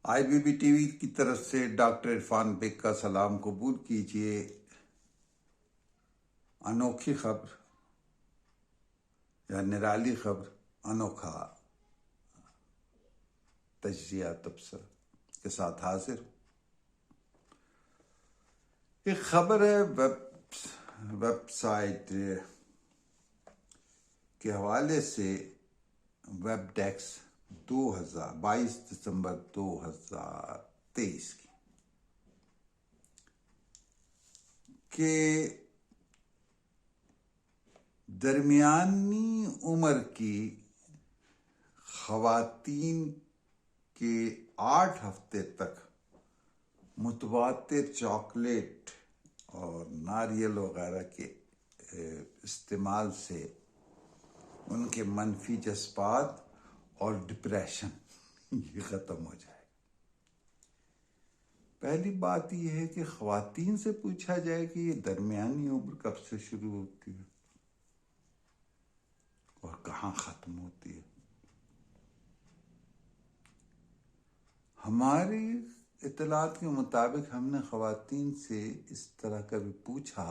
IBB TV کی طرف سے ڈاکٹر عرفان بیگ کا سلام قبول کیجیے۔ انوکھی خبر یا نرالی خبر، انوکھا تجزیہ تبصرہ کے ساتھ حاضر ہوں۔ ایک خبر ہے ویب سائٹ کے حوالے سے، ویب ڈیکس 22 دسمبر 2023 کی، کہ درمیانی عمر کی خواتین کے 8 ہفتے تک متواتر چاکلیٹ اور ناریل وغیرہ کے استعمال سے ان کے منفی جذبات اور ڈپریشن یہ ختم ہو جائے۔ پہلی بات یہ ہے کہ خواتین سے پوچھا جائے کہ یہ درمیانی عمر کب سے شروع ہوتی ہے اور کہاں ختم ہوتی ہے۔ ہماری اطلاعات کے مطابق ہم نے خواتین سے اس طرح کا بھی پوچھا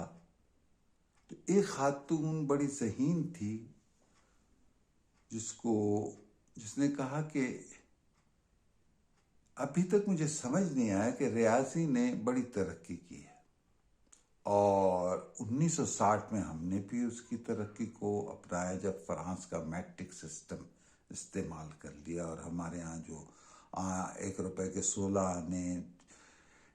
تو ایک خاتون بڑی ذہین تھی جس نے کہا کہ ابھی تک مجھے سمجھ نہیں آیا کہ ریاضی نے بڑی ترقی کی ہے، اور 1960 میں ہم نے بھی اس کی ترقی کو اپنایا جب فرانس کا میٹرک سسٹم استعمال کر لیا، اور ہمارے ہاں جو 1 روپے کے 16 آنے،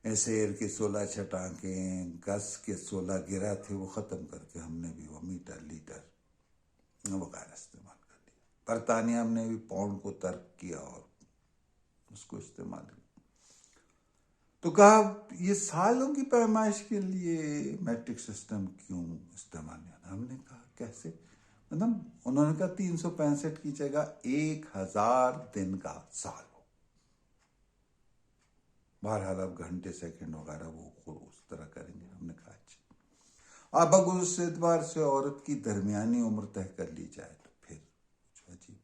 سیر کے 16 چھٹانکیں، گز کے 16 گرہ تھے، وہ ختم کر کے ہم نے بھی وہ میٹر لیٹر وغیرہ استعمال کر لیا۔ برطانیہ نے بھی پاؤنڈ کو ترک کیا اور اس کو استعمال کیا۔ تو کہا یہ سالوں کی پیمائش کے لیے میٹرک سسٹم کیوں استعمال نہیں؟ ہم نے کہا کیسے؟ مطلب انہوں نے کہا 365 کی جگہ 1000 دن کا سال ہو۔ بہرحال اب گھنٹے سیکنڈ وغیرہ وہ اس طرح کریں گے۔ ہم نے کہا اچھا، اب اگر اس اعتبار سے عورت کی درمیانی عمر طے کر لی جائے تو پھر عجیب۔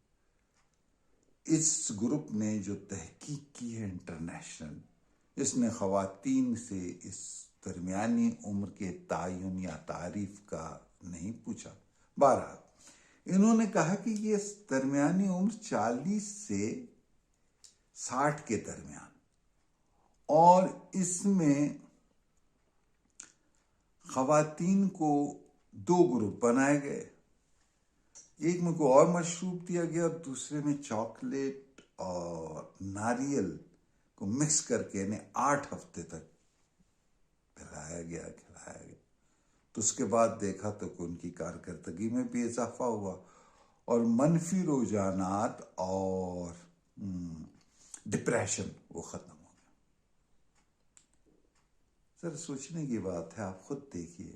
اس گروپ نے جو تحقیق کی ہے انٹرنیشنل، اس نے خواتین سے اس درمیانی عمر کے تعین یا تعریف کا نہیں پوچھا۔ بہرحال انہوں نے کہا کہ یہ درمیانی عمر 40 سے 60 کے درمیان، اور اس میں خواتین کو 2 گروپ بنائے گئے، ایک میں کوئی اور مشروب دیا گیا اور دوسرے میں چاکلیٹ اور ناریل کو مکس کر کے انہیں 8 ہفتے تک کھلایا گیا۔ تو اس کے بعد دیکھا تو کہ ان کی کارکردگی میں بھی اضافہ ہوا اور منفی رجحانات اور ڈپریشن وہ ختم ہو گیا۔ سر سوچنے کی بات ہے، آپ خود دیکھیے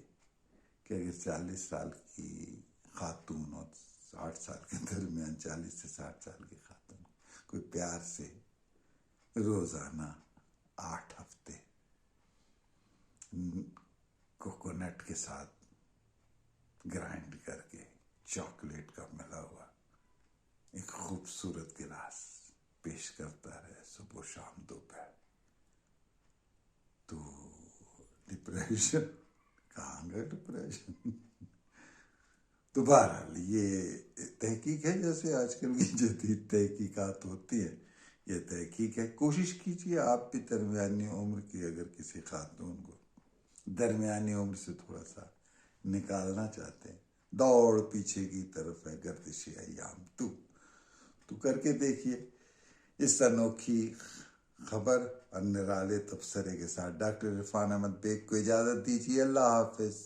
کہ اگر 40 سال کی خاتون اور 60 سال کے درمیان، 40 سے 60 سال کی خاتون کوئی پیار سے روزانہ 8 ہفتے کوکونٹ کے ساتھ گرائنڈ کر کے چاکلیٹ کا ملا ہوا ایک خوبصورت گلاس پیش کرتا رہے صبح شام دوپہر، تو ڈپریشن کہاں گا ڈپریشن؟ تو بہرحال یہ تحقیق ہے، جیسے آج کل کی جدید تحقیقات ہوتی ہے، یہ تحقیق ہے۔ کوشش کیجیے آپ بھی درمیانی عمر کی، اگر کسی خاتون کو درمیانی عمر سے تھوڑا سا نکالنا چاہتے ہیں، دوڑ پیچھے کی طرف ہے گردش ایام، تو کر کے دیکھیے۔ اس انوکھی خبر اور نرالے تبصرے کے ساتھ ڈاکٹر عرفان احمد بیگ کو اجازت دیجیے۔ اللہ حافظ۔